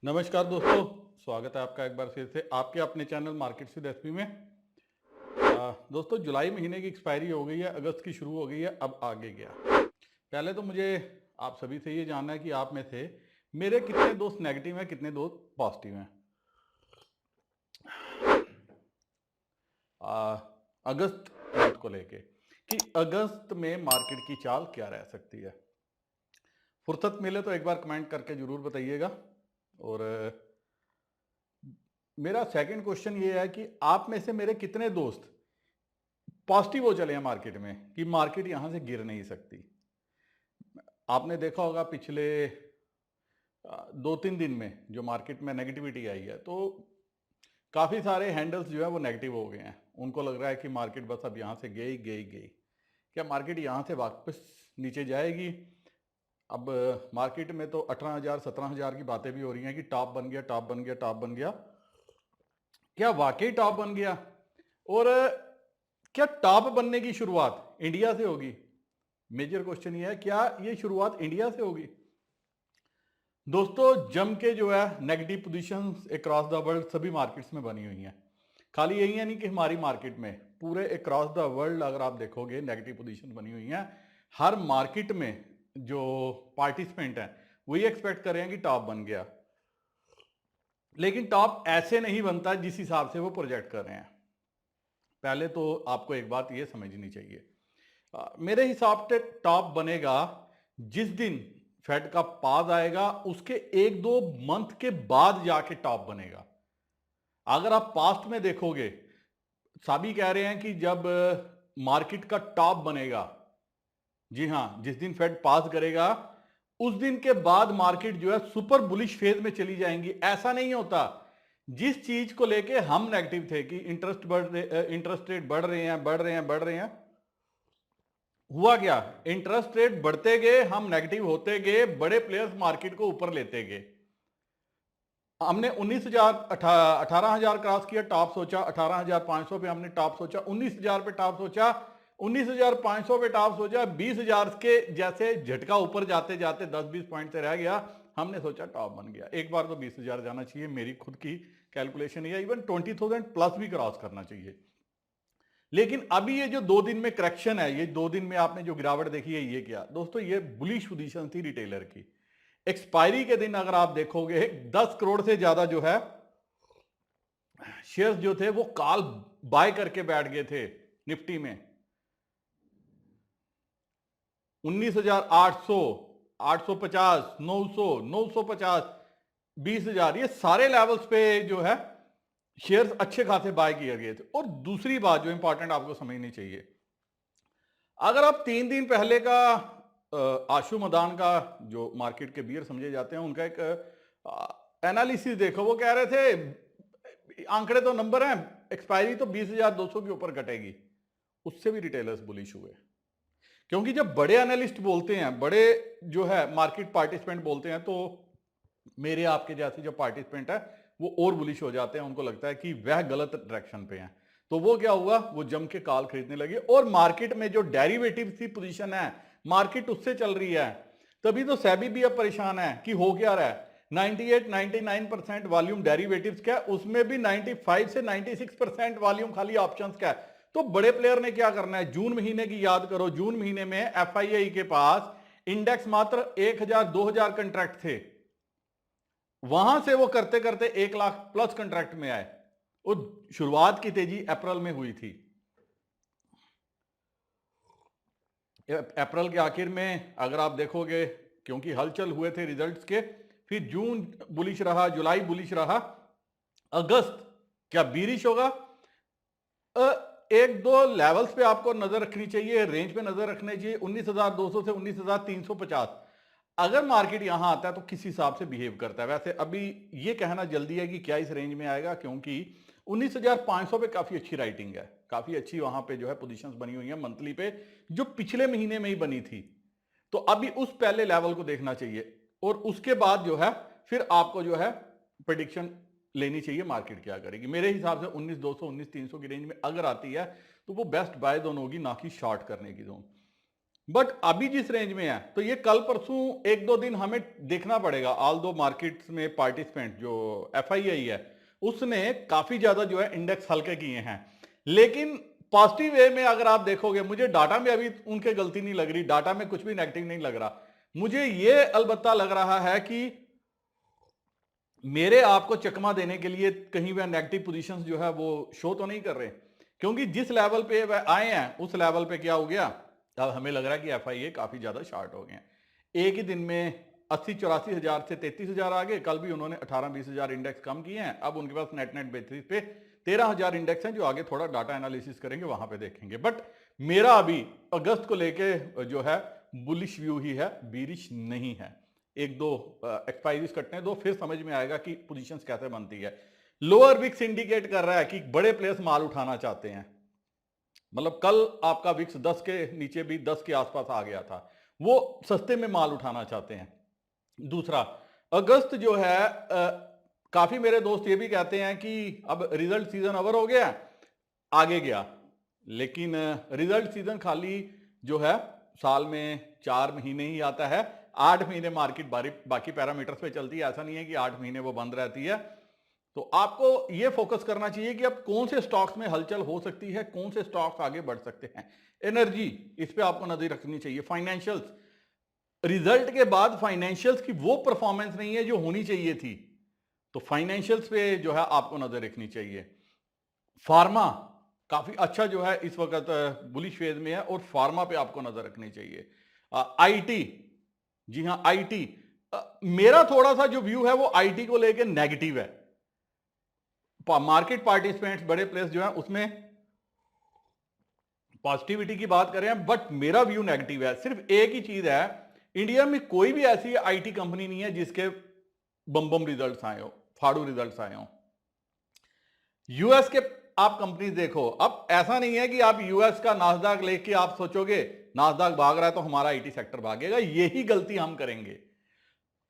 नमस्कार दोस्तों, स्वागत है आपका एक बार फिर से आपके अपने चैनल मार्केट्स विद एसपी में। दोस्तों, जुलाई महीने की एक्सपायरी हो गई है, अगस्त की शुरू हो गई है, अब आगे गया। पहले तो मुझे आप सभी से ये जानना है कि आप में से मेरे कितने दोस्त नेगेटिव हैं, कितने दोस्त पॉजिटिव हैं। अगस्त मंथ को लेके कि अगस्त में मार्केट की चाल क्या रह सकती है। फुर्सत मिले तो एक बार कमेंट करके जरूर बताइएगा। और मेरा सेकंड क्वेश्चन ये है कि आप में से मेरे कितने दोस्त पॉजिटिव हो चले हैं मार्केट में कि मार्केट यहां से गिर नहीं सकती। आपने देखा होगा पिछले 2-3 दिन में जो मार्केट में नेगेटिविटी आई है, तो काफी सारे हैंडल्स जो है वो नेगेटिव हो गए हैं। उनको लग रहा है कि मार्केट बस अब यहां से गई गई गई। क्या मार्केट यहां से वापस नीचे जाएगी? अब मार्केट में तो 18,000 17,000 की बातें भी हो रही हैं कि टॉप बन गया, टॉप बन गया, टॉप बन गया। क्या वाकई टॉप बन गया? और क्या टॉप बनने की शुरुआत इंडिया से होगी? मेजर क्वेश्चन ये है, क्या ये शुरुआत इंडिया से होगी? दोस्तों, जम के जो है negative positions across the world सभी मार्केट्स में बनी हुई हैं। खाली यही है नहीं कि हमारी मार्केट में, पूरे अक्रॉस द वर्ल्ड अगर आप देखोगे नेगेटिव पोजीशन बनी हुई हैं। हर मार्केट में जो पार्टिसिपेंट हैं वही एक्सपेक्ट कर रहे हैं कि टॉप बन गया, लेकिन टॉप ऐसे नहीं बनता जिस हिसाब से वो प्रोजेक्ट कर रहे हैं। पहले तो आपको एक बात ये समझनी चाहिए, मेरे हिसाब से टॉप बनेगा जिस दिन फेड का पास आएगा, उसके 1-2 मंथ के बाद जाके टॉप बनेगा। अगर आप पास्ट में देखोगे, सभी कह रहे हैं कि जब मार्केट का टॉप बनेगा, जी हां, जिस दिन फेड पास करेगा उस दिन के बाद मार्केट जो है सुपर बुलिश फेज में चली जाएंगी। ऐसा नहीं होता। जिस चीज को लेके हम नेगेटिव थे कि इंटरेस्ट रेट बढ़ रहे हैं, बढ़ रहे हैं, बढ़ रहे हैं, हुआ क्या? इंटरेस्ट रेट बढ़ते गए, हम नेगेटिव होते गए, बड़े प्लेयर्स मार्केट को ऊपर लेते गए। हमने 19,000 18,000 क्रॉस किया, टॉप सोचा 18,500 पे, हमने टॉप सोचा 19,000 पे, टॉप सोचा 19,500 पे, टॉप सोचा 20,000 के जैसे झटका ऊपर जाते जाते 10-20 पॉइंट से रह गया। हमने सोचा टॉप बन गया। एक बार तो 20,000 जाना चाहिए, मेरी खुद की कैलकुलेशन है, इवन 20,000 प्लस भी क्रॉस करना चाहिए। लेकिन अभी ये जो 2 दिन में करेक्शन है, ये 2 दिन में आपने जो गिरावट देखी है, ये क्या दोस्तों? ये बुलिश पोजीशन थी रिटेलर की। एक्सपायरी के दिन अगर आप देखोगे 10 करोड़ से ज्यादा जो है शेयर्स जो थे वो कॉल बाय करके बैठ गए थे निफ्टी में। 19,800, 850, 900, 950, 20,000, ये सारे लेवल्स पे जो है शेयर्स अच्छे खासे बाय किए गए थे। और दूसरी बात जो इंपॉर्टेंट आपको समझनी चाहिए, अगर आप 3 दिन पहले का आशु मदान का, जो मार्केट के बियर समझे जाते हैं, उनका एक एनालिसिस देखो, वो कह रहे थे आंकड़े तो नंबर हैं, एक्सपायरी तो 20,200 के ऊपर घटेगी। उससे भी रिटेलर्स बुलिश हुए, क्योंकि जब बड़े एनालिस्ट बोलते हैं, बड़े जो है मार्केट पार्टिसिपेंट बोलते हैं, तो मेरे आपके जैसे जो पार्टिसिपेंट है वो और बुलिश हो जाते हैं। उनको लगता है कि वह गलत डायरेक्शन पे हैं। तो वो क्या हुआ, वो जम के कॉल खरीदने लगे। और मार्केट में जो डेरिवेटिव की पोजीशन है, मार्केट उससे चल रही है। तभी तो सेबी भी अब परेशान है कि हो क्या रहा है। 98-99% वॉल्यूम डेरिवेटिव्स का है, उसमें भी 95 से 96% वॉल्यूम खाली ऑप्शंस का है। तो बड़े प्लेयर ने क्या करना है? जून महीने की याद करो, जून महीने में एफआईआई के पास इंडेक्स मात्र 1,000-2,000 कंट्रैक्ट थे। वहां से वो करते करते 1 लाख प्लस कंट्रैक्ट में आए। और शुरुआत की तेजी अप्रैल में हुई थी। अप्रैल के आखिर में अगर आप देखोगे, क्योंकि हलचल हुए थे रिजल्ट्स के, फिर जून बुलिश रहा, जुलाई बुलिश रहा, अगस्त क्या बीरिश होगा? 1-2 लेवल्स पे आपको नजर रखनी चाहिए, रेंज पे नजर रखनी चाहिए, 19,200 से 19,350। अगर मार्केट यहां आता है तो किस हिसाब से बिहेव करता है? वैसे अभी ये कहना जल्दी है कि क्या इस रेंज में आएगा, क्योंकि 19,500 पे काफी अच्छी राइटिंग है, काफी अच्छी वहां पे जो है पोजीशंस बनी हुई है मंथली पे, जो पिछले महीने में ही बनी थी। तो अभी उस पहले लेवल को देखना चाहिए, और उसके बाद जो है फिर आपको जो है प्रेडिक्शन लेनी चाहिए मार्केट क्या करेगी। मेरे हिसाब से 19,200 19,300 की रेंज में अगर आती है तो वो बेस्ट बाय जोन होगी, ना कि शॉर्ट करने की जोन। बट अभी जिस रेंज में है तो ये कल परसों एक दो दिन हमें देखना पड़ेगा। ऑल दो मार्केट्स में पार्टिसिपेंट जो एफआईआई है उसने काफी ज्यादा जो है इंडेक्स हल्के किए हैं, लेकिन पॉजिटिव वे में अगर आप देखोगे, मुझे डाटा में अभी उनके गलती नहीं लग रही, डाटा में कुछ भी नेगेटिव नहीं लग रहा। मुझे ये अलबत्ता लग रहा है कि मेरे आपको चकमा देने के लिए कहीं वह नेगेटिव पोजीशंस जो है वो शो तो नहीं कर रहे, क्योंकि जिस लेवल पे वह आए हैं उस लेवल पे क्या हो गया, अब हमें लग रहा है कि एफआईए काफी ज्यादा शार्ट हो गए हैं। एक ही दिन में 80-84 हजार से 33 हजार आ गए, कल भी उन्होंने 18-20 हजार इंडेक्स कम किए हैं। अब उनके पास नेट नेट बेसिस पे 13 हजार इंडेक्स हैं, जो आगे थोड़ा डाटा एनालिसिस करेंगे वहां पे देखेंगे। बट मेरा अभी अगस्त को लेके जो है बुलिश व्यू ही है, बीरिश नहीं है। एक दो एक्सपायरीज कटने दो, फिर समझ में आएगा कि पोजीशंस कैसे बनती है। लोअर विक्स इंडिकेट कर रहा है कि बड़े प्लेयर्स माल उठाना चाहते हैं, मतलब कल आपका विक्स 10 के नीचे भी 10 के आसपास आ गया था, वो सस्ते में माल उठाना चाहते हैं। दूसरा, अगस्त जो है काफी मेरे दोस्त ये भी कहते हैं कि अब रिजल्ट सीजन ओवर हो गया, आगे गया, लेकिन रिजल्ट सीजन खाली जो है साल में 4 महीने ही आता है। 8 महीने मार्केट बाकी पैरामीटर्स पे चलती है, ऐसा नहीं है कि 8 महीने वो बंद रहती है। तो आपको ये फोकस करना चाहिए कि अब कौन से स्टॉक्स में हलचल हो सकती है, कौन से स्टॉक्स आगे बढ़ सकते हैं। एनर्जी, इस पे आपको नजर रखनी चाहिए। फाइनेंशियल्स, रिजल्ट के बाद फाइनेंशियल्स की वो परफॉर्मेंस नहीं है जो होनी चाहिए थी, तो फाइनेंशियल्स पे जो है आपको नजर रखनी चाहिए। फार्मा काफी अच्छा जो है इस वक्त बुलिश फेज में है, और फार्मा पे आपको नजर रखनी चाहिए। आईटी, जी हाँ आईटी, मेरा थोड़ा सा जो व्यू है वो आईटी को लेकर नेगेटिव है। मार्केट पार्टिसिपेंट्स बड़े प्लेयर्स जो है उसमें पॉजिटिविटी की बात करें, बट मेरा व्यू नेगेटिव है। सिर्फ एक ही चीज है, इंडिया में कोई भी ऐसी आईटी कंपनी नहीं है जिसके बम बम रिजल्ट्स आए हो, फाड़ू रिजल्ट्स आए हो। यूएस के आप कंपनीज देखो, अब ऐसा नहीं है कि आप यूएस का नासदाक लेके आप सोचोगे नासदाक भाग रहा है तो हमारा आईटी सेक्टर भागेगा, यही गलती हम करेंगे।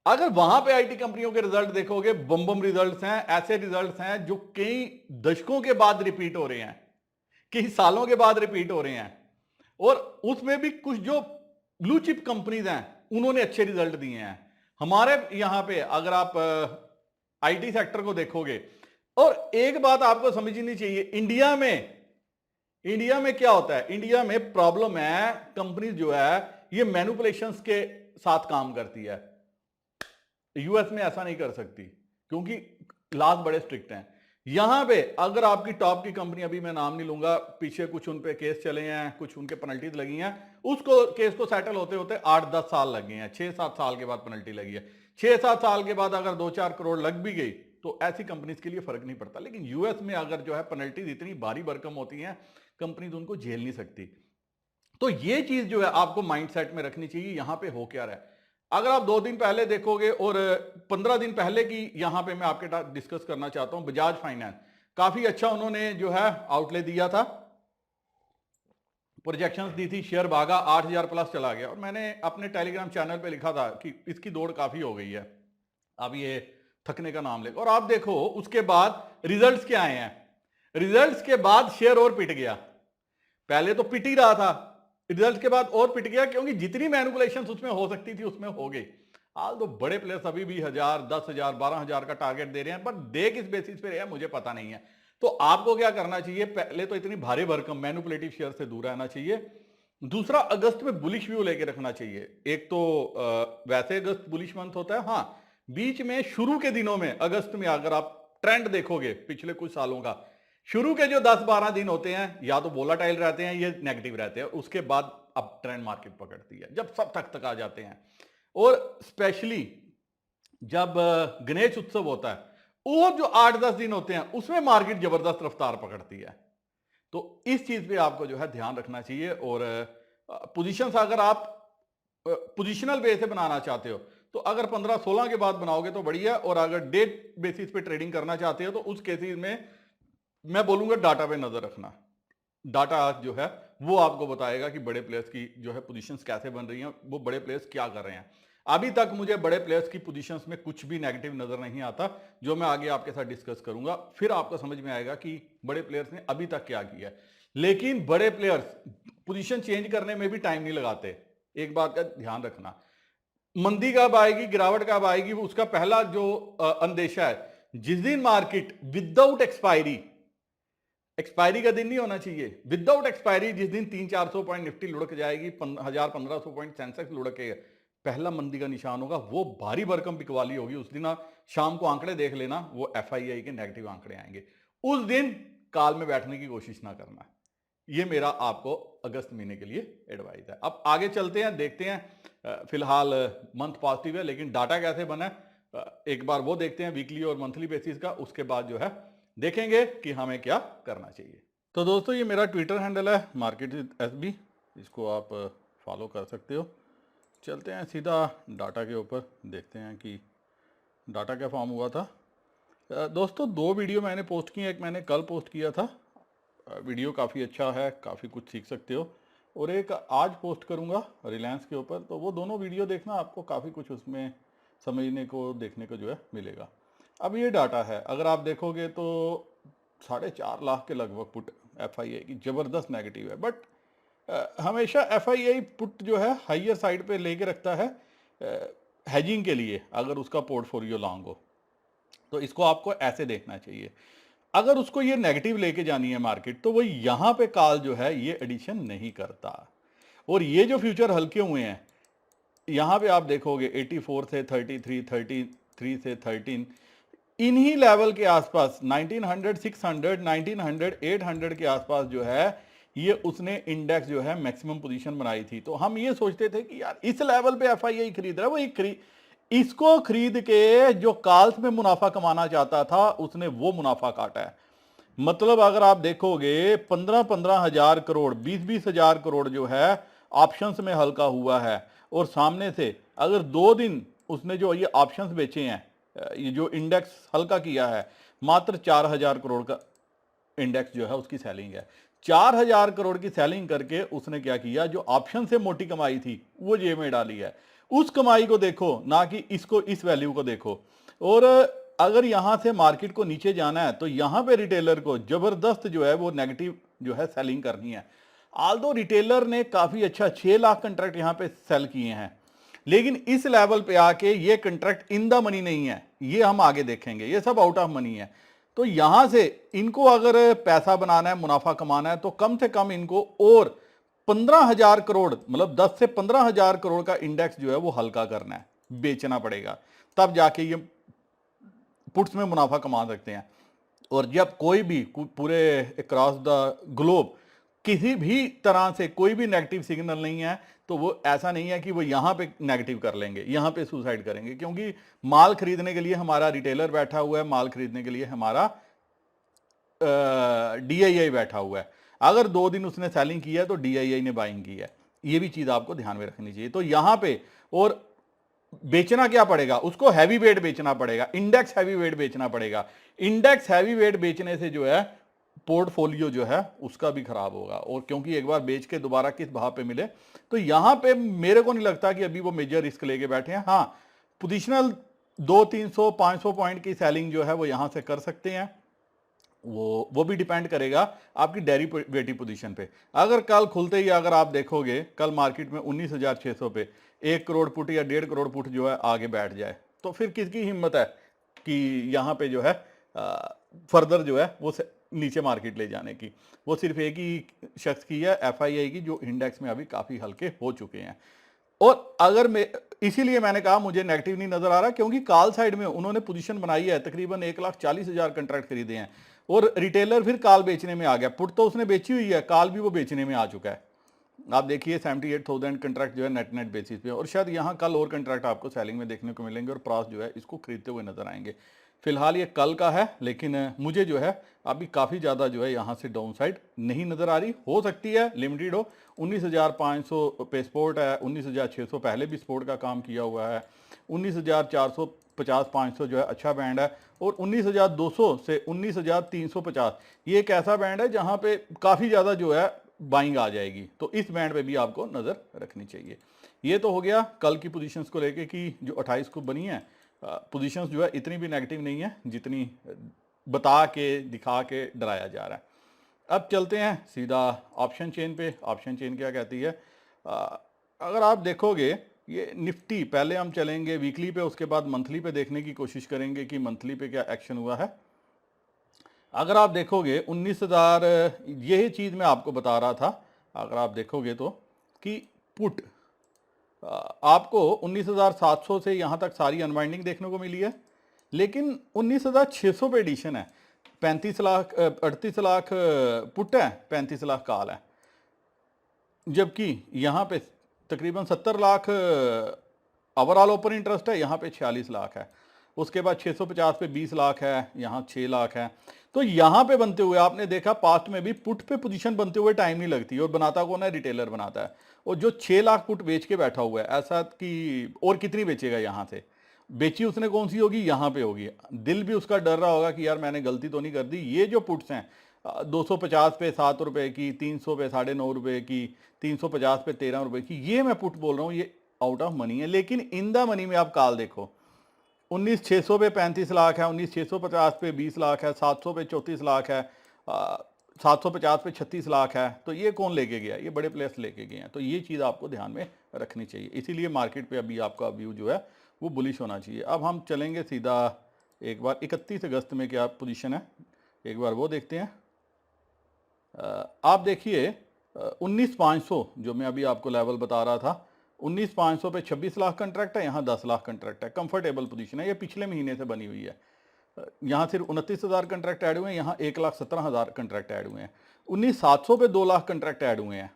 अगर वहां पे आईटी कंपनियों के रिजल्ट देखोगे, बम बम रिजल्ट्स हैं, ऐसे रिजल्ट्स हैं जो कई दशकों के बाद रिपीट हो रहे हैं, कई सालों के बाद रिपीट हो रहे हैं, और उसमें भी कुछ जो ब्लू चिप कंपनीज हैं उन्होंने अच्छे रिजल्ट दिए हैं। हमारे यहां पे अगर आप आईटी सेक्टर को देखोगे, और एक बात आपको समझनी चाहिए, इंडिया में क्या होता है, इंडिया में प्रॉब्लम है कंपनीज जो है ये मैनिपुलेशंस के साथ काम करती है। यूएस में ऐसा नहीं कर सकती क्योंकि लॉज बड़े स्ट्रिक्ट हैं। यहां पे अगर आपकी टॉप की कंपनी, अभी मैं नाम नहीं लूंगा, पीछे कुछ उन पे केस चले हैं, कुछ उनके पेनल्टीज लगी हैं, उसको केस को सेटल होते होते 8-10 साल लग गए हैं, 6-7 साल के बाद पेनल्टी लगी है। 6-7 साल के बाद अगर 2-4 करोड़ लग भी गई तो ऐसी कंपनीज के लिए फर्क नहीं पड़ता। लेकिन यूएस में अगर जो है पेनल्टीज इतनी भारी भरकम होती हैं, कंपनीज उनको झेल नहीं सकती। तो ये चीज जो है आपको माइंडसेट में रखनी चाहिए, यहां पे हो क्या रहा है। अगर आप 2 दिन पहले देखोगे और 15 दिन पहले की यहां पे मैं आपके साथ डिस्कस करना चाहता हूं, बजाज फाइनेंस काफी अच्छा उन्होंने जो है आउटले दिया था, प्रोजेक्शंस दी थी, शेयर भागा 8,000 प्लस चला गया, और मैंने अपने टेलीग्राम चैनल पे लिखा था कि इसकी दौड़ काफी हो गई है, अब ये थकने का नाम लेगा। और आप देखो उसके बाद रिजल्ट्स क्या आए हैं, रिजल्ट्स के बाद शेयर और पिट गया। पहले तो पिट ही रहा था, रिजल्ट के बाद और पिट गया, क्योंकि जितनी मैनिपुलेशन उसमें हो सकती थी उसमें हो गई। आज तो बड़े प्लेयर्स अभी भी 1,000, 10,000, 12,000 का टारगेट दे रहे हैं, पर दे किस बेसिस पे रहे हैं मुझे पता नहीं है। तो आपको क्या करना चाहिए, पहले तो इतनी भारी भरकम मैनिपुलेटिव शेयर से दूर रहना चाहिए। दूसरा, अगस्त में बुलिश व्यू लेके रखना चाहिए। एक तो वैसे अगस्त बुलिश मंथ होता है, हाँ बीच में शुरू के दिनों में अगस्त में अगर आप ट्रेंड देखोगे पिछले कुछ सालों का, शुरू के जो 10-12 दिन होते हैं या तो वोलाटाइल रहते हैं, ये नेगेटिव रहते हैं, उसके बाद अब ट्रेंड मार्केट पकड़ती है जब सब थक आ जाते हैं। और स्पेशली जब गणेश उत्सव होता है, वो जो 8-10 दिन होते हैं उसमें मार्केट जबरदस्त रफ्तार पकड़ती है। तो इस चीज पे आपको जो है ध्यान रखना चाहिए। और पोजीशंस अगर आप पोजिशनल बेस से बनाना चाहते हो तो अगर 15-16 के बाद बनाओगे तो बढ़िया, और अगर डे बेसिस पे ट्रेडिंग करना चाहते हो तो उस केसेस में मैं बोलूंगा डाटा पे नजर रखना। डाटा जो है वो आपको बताएगा कि बड़े प्लेयर्स की जो है पोजीशंस कैसे बन रही हैं, वो बड़े प्लेयर्स क्या कर रहे हैं। अभी तक मुझे बड़े प्लेयर्स की पोजीशंस में कुछ भी नेगेटिव नजर नहीं आता, जो मैं आगे आपके साथ डिस्कस करूंगा, फिर आपको समझ में आएगा कि बड़े प्लेयर्स ने अभी तक क्या किया है। लेकिन बड़े प्लेयर्स पोजीशन चेंज करने में भी टाइम नहीं लगाते। एक बात का ध्यान रखना, मंदी कब आएगी, गिरावट कब आएगी, वो उसका पहला जो अंदेशा है, जिस दिन मार्केट विदाउट एक्सपायरी का दिन नहीं होना चाहिए, विदाउट एक्सपायरी जिस दिन 300-400 पॉइंट निफ्टी लुढ़क जाएगी, 1000-1500 पॉइंट सेंसेक्स लुढ़केगा, पहला मंदी का निशान होगा, वो भारी भरकम बिकवाली होगी। उस दिन आप शाम को आंकड़े देख लेना, वो एफआईआई के नेगेटिव आंकड़े आएंगे। उस दिन काल में बैठने की कोशिश ना करना। ये मेरा आपको अगस्त महीने के लिए एडवाइस है। अब आगे चलते हैं, देखते हैं। फिलहाल मंथ पॉजिटिव है, लेकिन डाटा कैसे बना है एक बार वो देखते हैं, वीकली और मंथली बेसिस का। उसके बाद जो है देखेंगे कि हमें क्या करना चाहिए। तो दोस्तों, ये मेरा ट्विटर हैंडल है मार्केट विद एसबी, इसको आप फॉलो कर सकते हो। चलते हैं सीधा डाटा के ऊपर, देखते हैं कि डाटा क्या फॉर्म हुआ था। दोस्तों, 2 वीडियो मैंने पोस्ट किए, एक मैंने कल पोस्ट किया था, वीडियो काफ़ी अच्छा है, काफ़ी कुछ सीख सकते हो, और एक आज पोस्ट करूँगा रिलायंस के ऊपर। तो वो दोनों वीडियो देखना, आपको काफ़ी कुछ उसमें समझने को, देखने को जो है मिलेगा। अब ये डाटा है, अगर आप देखोगे तो 4.5 लाख के लगभग पुट एफआईआई की ज़बरदस्त नेगेटिव है। बट हमेशा एफआईआई पुट जो है हाइयर साइड पे लेके रखता है हेजिंग के लिए, अगर उसका पोर्टफोलियो लॉन्ग हो तो इसको आपको ऐसे देखना चाहिए। अगर उसको ये नेगेटिव लेके जानी है मार्केट, तो वो यहाँ पे कॉल जो है ये एडिशन नहीं करता। और ये जो फ्यूचर हल्के हुए हैं, यहाँ पे आप देखोगे 84 से 33, 33 से 13, इन्हीं लेवल के आसपास 1900, 600, 1900, 800 के आसपास जो है ये उसने इंडेक्स जो है मैक्सिमम पोजीशन बनाई थी। तो हम ये सोचते थे कि यार इस लेवल पे एफआईआई खरीद रहा है, वो इसको खरीद के जो काल्स में मुनाफा कमाना चाहता था, उसने वो मुनाफा काटा है। मतलब अगर आप देखोगे 15-15 हजार करोड़, 20-20 हजार करोड़ जो है ऑप्शंस में हल्का हुआ है, और सामने से अगर 2 दिन उसने जो ये ऑप्शंस बेचे हैं, ये जो इंडेक्स हल्का किया है, मात्र 4000 करोड़ का इंडेक्स जो है उसकी सेलिंग है। 4000 करोड़ की सेलिंग करके उसने क्या किया, जो ऑप्शन से मोटी कमाई थी वो जेब में डाली है। उस कमाई को देखो, ना कि इसको, इस वैल्यू को देखो। और अगर यहां से मार्केट को नीचे जाना है तो यहां पे रिटेलर को जबरदस्त जो है वो नेगेटिव जो है सेलिंग करनी है। आल्दो रिटेलर ने काफी अच्छा 6 लाख कंट्रैक्ट यहां पे सेल किए हैं, लेकिन इस लेवल पे आके ये कंट्रैक्ट इन द मनी नहीं है, ये हम आगे देखेंगे, ये सब आउट ऑफ मनी है। तो यहां से इनको अगर पैसा बनाना है, मुनाफा कमाना है, तो कम से कम इनको और 15,000 करोड़, मतलब 10 से 15,000 करोड़ का इंडेक्स जो है वो हल्का करना है, बेचना पड़ेगा, तब जाके ये पुट्स में मुनाफा कमा सकते हैं। और जब कोई भी पूरे अक्रॉस द ग्लोब किसी भी तरह से कोई भी नेगेटिव सिग्नल नहीं है, तो वो ऐसा नहीं है कि वो यहां पे नेगेटिव कर लेंगे, यहां पे सुसाइड करेंगे, क्योंकि माल खरीदने के लिए हमारा रिटेलर बैठा हुआ है, माल खरीदने के लिए हमारा डीआईआई बैठा हुआ है। अगर 2 दिन उसने सेलिंग की है तो डीआईआई ने बाइंग की है, ये भी चीज आपको ध्यान में रखनी चाहिए। तो यहां पे और बेचना क्या पड़ेगा, उसको हैवी वेट बेचना पड़ेगा, इंडेक्स हैवी वेट बेचना पड़ेगा। इंडेक्स हैवी वेट बेचने से जो है पोर्टफोलियो जो है उसका भी खराब होगा, और क्योंकि एक बार बेच के दोबारा किस भाव पे मिले, तो यहां पे मेरे को नहीं लगता कि अभी वो मेजर रिस्क लेके बैठे हैं। हाँ, पोजिशनल 200-300-500 पॉइंट की सेलिंग जो है वो यहां से कर सकते हैं, वो भी डिपेंड करेगा आपकी डेरिवेटिव पोजीशन पे। अगर कल खुलते ही अगर आप देखोगे कल मार्केट में 19,600 पे 1 करोड़ पुट या 1.5 करोड़ पुट जो है आगे बैठ जाए, तो फिर किसकी हिम्मत है कि यहाँ पे जो है फर्दर जो है वो नीचे मार्केट ले जाने की। वो सिर्फ एक ही शख्स की है, एफआईआई की, जो इंडेक्स में अभी काफ़ी हल्के हो चुके हैं। और अगर मैं, इसीलिए मैंने कहा मुझे नेगेटिव नहीं नजर आ रहा, क्योंकि कॉल साइड में उन्होंने पोजीशन बनाई है, तकरीबन 1,40,000 कंट्रैक्ट खरीदे हैं, और रिटेलर फिर कॉल बेचने में आ गया। पुट तो उसने बेची हुई है, कॉल भी वो बेचने में आ चुका है। आप देखिए 78,000 कंट्रैक्ट जो है नेट बेसिस पे, और शायद यहाँ कल और कंट्रैक्ट आपको सेलिंग में देखने को मिलेंगे, और प्राइस जो है इसको खरीदते हुए नजर आएंगे। फिलहाल ये कल का है, लेकिन मुझे जो है अभी काफ़ी ज़्यादा जो है यहाँ से डाउन साइड नहीं नज़र आ रही। हो सकती है लिमिटेड हो, 19,500 पे सपोर्ट है, 19,600 पहले भी सपोर्ट का काम किया हुआ है, 19,450-500 जो है अच्छा बैंड है, और 19,200 से 19,350 ये एक ऐसा बैंड है जहाँ पे काफ़ी ज़्यादा जो है बाइंग आ जाएगी। तो इस बैंड पे भी आपको नज़र रखनी चाहिए। ये तो हो गया कल की पोजीशंस को लेके कि जो 28 को बनी है, पोजीशंस जो है इतनी भी नेगेटिव नहीं है जितनी बता के, दिखा के डराया जा रहा है। अब चलते हैं सीधा ऑप्शन चेन पे। ऑप्शन चेन क्या कहती है? अगर आप देखोगे ये निफ्टी, पहले हम चलेंगे वीकली पे, उसके बाद मंथली पे देखने की कोशिश करेंगे कि मंथली पे क्या एक्शन हुआ है। अगर आप देखोगे 19,000, यही चीज़ मैं आपको बता रहा था, अगर आप देखोगे तो कि पुट आपको 19,700 से यहाँ तक सारी अनवाइंडिंग देखने को मिली है, लेकिन 19,600 पे एडिशन है। 35 लाख 38 लाख पुट है, 35 लाख कॉल है, जबकि यहाँ पे तकरीबन 70 लाख ओवरऑल ओपन इंटरेस्ट है, यहाँ पे 46 लाख है। उसके बाद 650 पे 20 लाख है, यहाँ 6 लाख है। तो यहाँ पे बनते हुए आपने देखा पास्ट में भी पुट पे पोजीशन बनते हुए टाइम नहीं लगती, और बनाता कौन है? रिटेलर बनाता है। और जो 6 लाख पुट बेच के बैठा हुआ है, ऐसा कि और कितनी बेचेगा? यहाँ से बेची उसने कौन सी होगी? यहाँ पे होगी। दिल भी उसका डर रहा होगा कि यार मैंने गलती तो नहीं कर दी। ये जो पुट्स हैं 250 पे 7 रुपए की, 300 पे 9.5 रुपए की, 350 पे 13 रुपए की, ये मैं पुट बोल रहा हूँ, ये आउट ऑफ मनी है। लेकिन इन द मनी में आप कॉल देखो, 19,600 पे 35 लाख है, 19,650 पे 20 लाख है, 700 पे 34 लाख है, 750 पे 36 लाख है। तो ये कौन लेके गया? ये बड़े प्लेयर्स लेके गए हैं। तो ये चीज़ आपको ध्यान में रखनी चाहिए, इसीलिए मार्केट पे अभी आपका व्यू जो है वो बुलिश होना चाहिए। अब हम चलेंगे सीधा एक बार 31 अगस्त में क्या पोजीशन है, एक बार वो देखते हैं। आप देखिए 19,500 जो मैं अभी आपको लेवल बता रहा था, 19,500 पे 26 लाख कंट्रैक्ट है, यहाँ 10 लाख कंट्रैक्ट है। कंफर्टेबल पोजीशन है, ये पिछले महीने से बनी हुई है। यहाँ सिर्फ 29,000 कंट्रैक्ट ऐड हुए हैं, यहाँ 1,17,000 कंट्रैक्ट ऐड हुए हैं। 19,700 पे 2 लाख कंट्रैक्ट ऐड हुए हैं,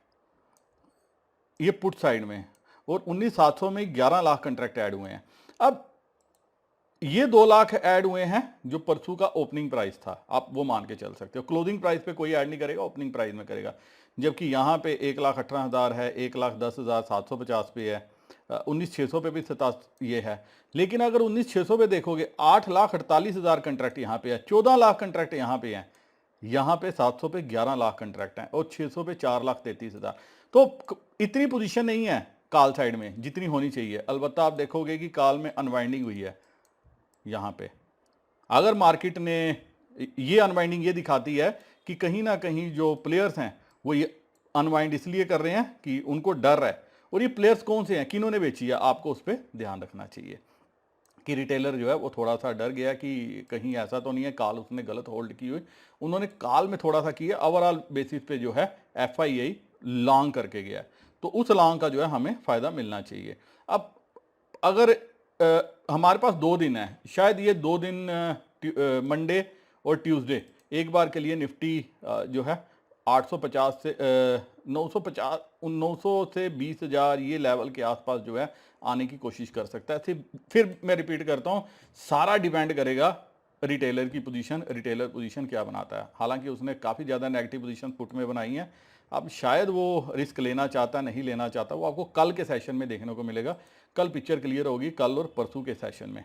ये पुट साइड में, और 19,700 में 11 लाख कंट्रैक्ट ऐड हुए हैं। अब ये 2 लाख ऐड हुए हैं जो परसों का ओपनिंग प्राइस था, आप वो मान के चल सकते हो। क्लोजिंग प्राइस पे कोई ऐड नहीं करेगा, ओपनिंग प्राइस में करेगा। जबकि यहाँ पे 1,18,000 है, 1,10,750 पे है, 19,600 पे भी 27 ये है। लेकिन अगर 19,600 पे देखोगे 8,48,000 कंट्रैक्ट यहाँ पे है, 14 लाख कंट्रैक्ट यहाँ पे है, यहाँ पे 700 पे 11 लाख कंट्रैक्ट हैं, और 600 पे 4,33,000। तो इतनी पोजीशन नहीं है कॉल साइड में जितनी होनी चाहिए। अलबत्ता आप देखोगे कि कॉल में अनवाइंडिंग हुई है। यहाँ पे अगर मार्केट ने ये अनवाइंडिंग ये दिखाती है कि कहीं ना कहीं जो प्लेयर्स हैं वो ये अनवाइंड इसलिए कर रहे हैं कि उनको डर है। और ये प्लेयर्स कौन से हैं, किन्होंने बेची है, आपको उस पर ध्यान रखना चाहिए कि रिटेलर जो है वो थोड़ा सा डर गया कि कहीं ऐसा तो नहीं है कॉल उसने गलत होल्ड की हुई। उन्होंने कॉल में थोड़ा सा किया, ओवरऑल बेसिस पे जो है FII लॉन्ग करके गया, तो उस लॉन्ग का जो है हमें फायदा मिलना चाहिए। अब अगर हमारे पास 2 दिन है, शायद ये 2 दिन मंडे और ट्यूसडे एक बार के लिए निफ्टी जो है 850 से 950 900 से 20,000 ये लेवल के आसपास जो है आने की कोशिश कर सकता है। फिर मैं रिपीट करता हूँ, सारा डिपेंड करेगा रिटेलर की पोजीशन, रिटेलर पोजीशन क्या बनाता है। हालांकि उसने काफ़ी ज़्यादा नेगेटिव पोजीशन पुट में बनाई है, अब शायद वो रिस्क लेना चाहता नहीं लेना चाहता, वो आपको कल के सेशन में देखने को मिलेगा। कल पिक्चर क्लियर होगी, कल और परसों के सेशन में।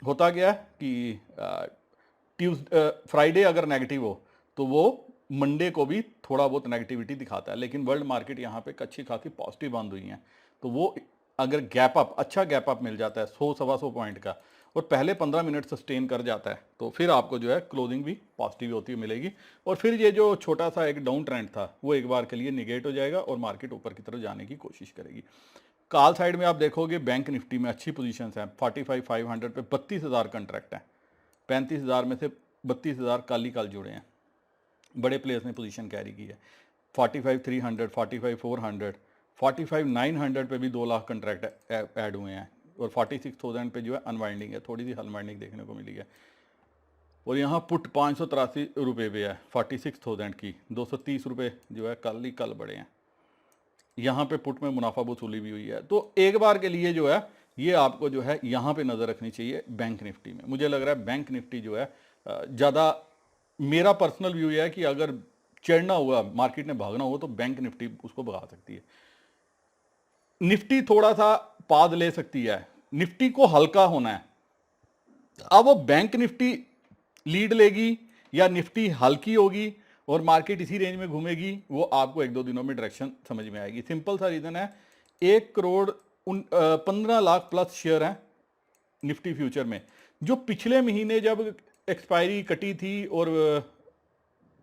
होता गया कि फ्राइडे अगर नेगेटिव हो तो वो मंडे को भी थोड़ा बहुत नेगेटिविटी दिखाता है, लेकिन वर्ल्ड मार्केट यहाँ पे अच्छी खासी पॉजिटिव बंद हुई हैं। तो वो अगर गैप अप, अच्छा गैप अप मिल जाता है 100-125 पॉइंट का, और पहले 15 मिनट सस्टेन कर जाता है, तो फिर आपको जो है क्लोजिंग भी पॉजिटिव होती हुई मिलेगी। और फिर ये जो छोटा सा एक डाउन ट्रेंड था वो एक बार के लिए निगेट हो जाएगा और मार्केट ऊपर की तरफ जाने की कोशिश करेगी। कॉल साइड में आप देखोगे बैंक निफ्टी में अच्छी पोजीशंस हैं, 45,500 पे 32,000 कंट्रैक्ट हैं, 35,000 में से 32,000 कल ही कल जुड़े हैं, बड़े प्लेयर्स ने पोजीशन कैरी की है। 45,300, 45,400, 45,900 पे भी 2 लाख कंट्रैक्ट ऐड हुए हैं, और 46,000 पे जो है अनवाइंडिंग है, थोड़ी सी अनवाइंडिंग देखने को मिली है। और यहाँ पुट 583 रुपये पे है 46,000 की, 230 रुपये जो है कल ही कल बढ़े हैं। यहाँ पे पुट में मुनाफा वसूली भी हुई है। तो एक बार के लिए जो है ये आपको जो है यहाँ पे नज़र रखनी चाहिए बैंक निफ्टी में। मुझे लग रहा है बैंक निफ्टी जो है ज़्यादा, मेरा पर्सनल व्यू है कि अगर चढ़ना हुआ, मार्केट ने भागना हुआ, तो बैंक निफ्टी उसको भगा सकती है। निफ्टी थोड़ा सा पाद ले सकती है, निफ्टी को हल्का होना है। अब वो बैंक निफ्टी लीड लेगी या निफ्टी हल्की होगी और मार्केट इसी रेंज में घूमेगी, वो आपको 1-2 दिनों में डायरेक्शन समझ में आएगी। सिंपल सा रीजन है, 1 करोड़ 15 लाख प्लस शेयर हैं निफ्टी फ्यूचर में, जो पिछले महीने जब एक्सपायरी कटी थी और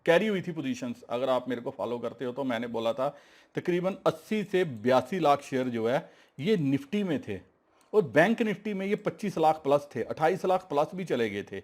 कैरी हुई थी पोजीशंस, अगर आप मेरे को फॉलो करते हो तो मैंने बोला था तकरीबन 80 से 82 लाख शेयर जो है ये निफ्टी में थे, और बैंक निफ्टी में ये 25 लाख प्लस थे, 28 लाख प्लस भी चले गए थे,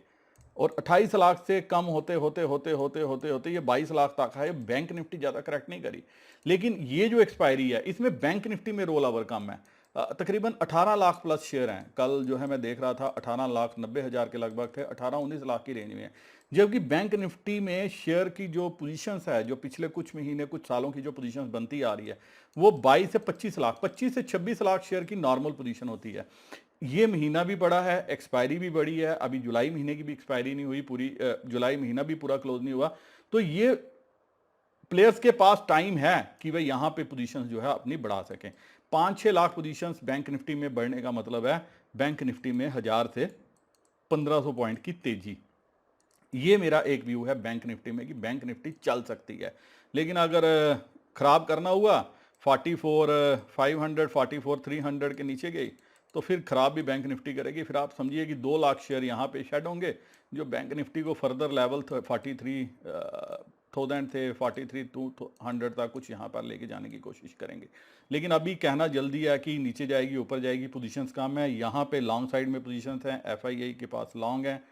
और 28 लाख से कम होते होते होते होते होते होते ये 22 लाख तक है। बैंक निफ्टी ज़्यादा करेक्ट नहीं करी, लेकिन ये जो एक्सपायरी है इसमें बैंक निफ्टी में रोल ओवर कम है। तकरीबन 18 लाख प्लस शेयर हैं, कल जो है मैं देख रहा था 18 लाख 90 हज़ार के लगभग थे, 18-19 लाख की रेंज में है। जबकि बैंक निफ्टी में शेयर की जो पोजीशंस है, जो पिछले कुछ महीने कुछ सालों की जो पोजीशंस बनती आ रही है, वो 22 से 25 लाख, 25 से 26 लाख शेयर की नॉर्मल पोजीशन होती है। ये महीना भी बड़ा है, एक्सपायरी भी बड़ी है, अभी जुलाई महीने की भी एक्सपायरी नहीं हुई पूरी, जुलाई महीना भी पूरा क्लोज नहीं हुआ, तो ये प्लेयर्स के पास टाइम है कि वे यहां पे पोजीशंस जो है अपनी बढ़ा सकें। 5-6 लाख पोजीशंस बैंक निफ्टी में बढ़ने का मतलब है बैंक निफ्टी में 1000 से 1500 पॉइंट की तेजी। ये मेरा एक व्यू है बैंक निफ्टी में कि बैंक निफ्टी चल सकती है, लेकिन अगर खराब करना हुआ 44,500 44,300 के नीचे गई तो फिर खराब भी बैंक निफ्टी करेगी। फिर आप समझिए कि 2 लाख शेयर यहाँ पे शेड होंगे जो बैंक निफ्टी को फर्दर लेवल 43,000 से 43,200 तक कुछ यहाँ पर लेके जाने की कोशिश करेंगे। लेकिन अभी कहना जल्दी है कि नीचे जाएगी ऊपर जाएगी, पोजीशंस कम है। यहाँ पे लॉन्ग साइड में पोजीशंस हैं, FII के पास लॉन्ग है,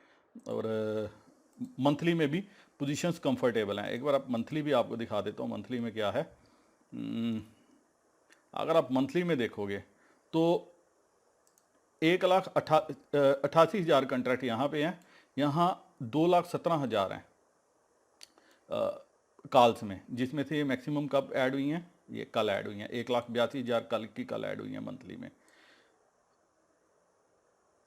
और मंथली में भी पोजीशंस कंफर्टेबल हैं। एक बार आप मंथली भी आपको दिखा देता हूँ मंथली में क्या है। अगर आप मंथली में देखोगे तो 1,88,000 कंट्रैक्ट यहाँ पे हैं, यहाँ 2,17,000 हैं कॉल्स में, जिसमें से ये मैक्सिमम कब ऐड हुई हैं, ये कल ऐड हुई हैं। 1,82,000 कल ऐड हुई हैं मंथली में,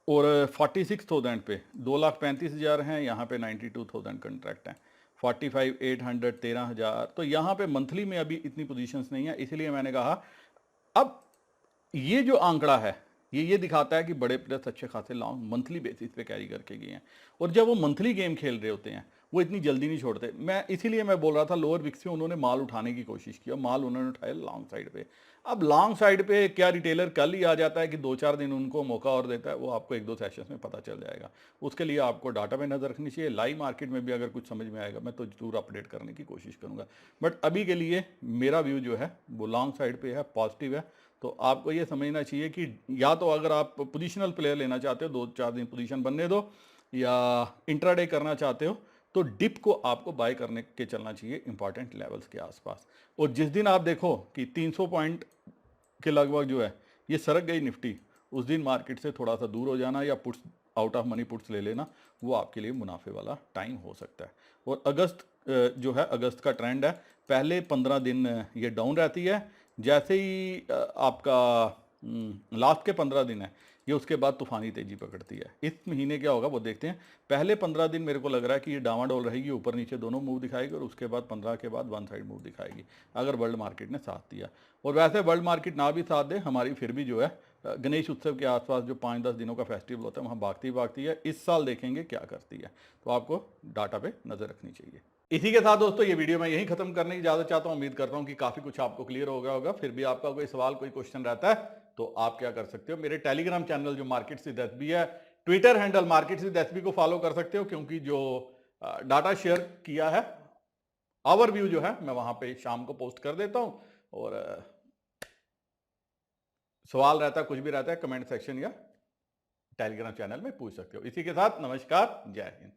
और 46,000 पे 2,35,000 हैं, यहाँ पे 92,000 कंट्रैक्ट हैं, 45,800 13,000। तो यहाँ पे मंथली में अभी इतनी पोजीशंस नहीं है, इसलिए मैंने कहा अब ये जो आंकड़ा है ये दिखाता है कि बड़े प्लेयर्स अच्छे खासे लॉन्ग मंथली बेसिस पे कैरी करके गए हैं, और जब वो मंथली गेम खेल रहे होते हैं वो इतनी जल्दी नहीं छोड़ते। इसीलिए मैं बोल रहा था लोअर विक्स से उन्होंने माल उठाने की कोशिश की, और माल उन्होंने उठाया लॉन्ग साइड पे। अब लॉन्ग साइड पे क्या रिटेलर कल ही आ जाता है कि 2-4 दिन उनको मौका और देता है, वो आपको 1-2 सेशंस में पता चल जाएगा। उसके लिए आपको डाटा पे नज़र रखनी चाहिए। लाइव मार्केट में भी अगर कुछ समझ में आएगा मैं तो जरूर अपडेट करने की कोशिश करूँगा, बट अभी के लिए मेरा व्यू जो है वो लॉन्ग साइड पे है, पॉजिटिव है। तो आपको ये समझना चाहिए कि या तो अगर आप पोजिशनल प्लेयर लेना चाहते हो 2-4 दिन पोजीशन बनने दो, या इंट्राडे करना चाहते हो तो डिप को आपको बाय करने के चलना चाहिए इंपॉर्टेंट लेवल्स के आसपास। और जिस दिन आप देखो कि 300 पॉइंट के लगभग जो है ये सरक गई निफ्टी, उस दिन मार्केट से थोड़ा सा दूर हो जाना या puts out of money puts ले लेना, वो आपके लिए मुनाफे वाला टाइम हो सकता है। और अगस्त जो है अगस्त का ट्रेंड है, पहले 15 दिन ये डाउन रहती है, जैसे ही आपका लास्ट के 15 दिन है ये उसके बाद तूफानी तेजी पकड़ती है। इस महीने क्या होगा वो देखते हैं। पहले 15 दिन मेरे को लग रहा है कि ये डामाडोल रहेगी, ऊपर नीचे दोनों मूव दिखाएगी, और उसके बाद 15 के बाद वन साइड मूव दिखाएगी अगर वर्ल्ड मार्केट ने साथ दिया। और वैसे वर्ल्ड मार्केट ना भी साथ दे, हमारी फिर भी जो है गणेश उत्सव के आसपास जो 5-10 दिनों का फेस्टिवल होता है वहाँ भागती है। इस साल देखेंगे क्या करती है, तो आपको डाटा पे नज़र रखनी चाहिए। इसी के साथ दोस्तों ये वीडियो मैं यहीं खत्म करने की इजाजत चाहता हूँ। उम्मीद करता हूँ कि काफी कुछ आपको क्लियर हो गया होगा। फिर भी आपका कोई सवाल कोई क्वेश्चन रहता है तो आप क्या कर सकते हो, मेरे टेलीग्राम चैनल जो मार्केट्स विद एसबी है, Twitter handle markets with SB को फॉलो कर सकते हो, क्योंकि जो डाटा शेयर किया है ओवरव्यू जो है मैं वहां पे शाम को पोस्ट कर देता हूं। और सवाल रहता है कुछ भी रहता है कमेंट सेक्शन या टेलीग्राम चैनल में पूछ सकते हो। इसी के साथ नमस्कार, जय हिंद।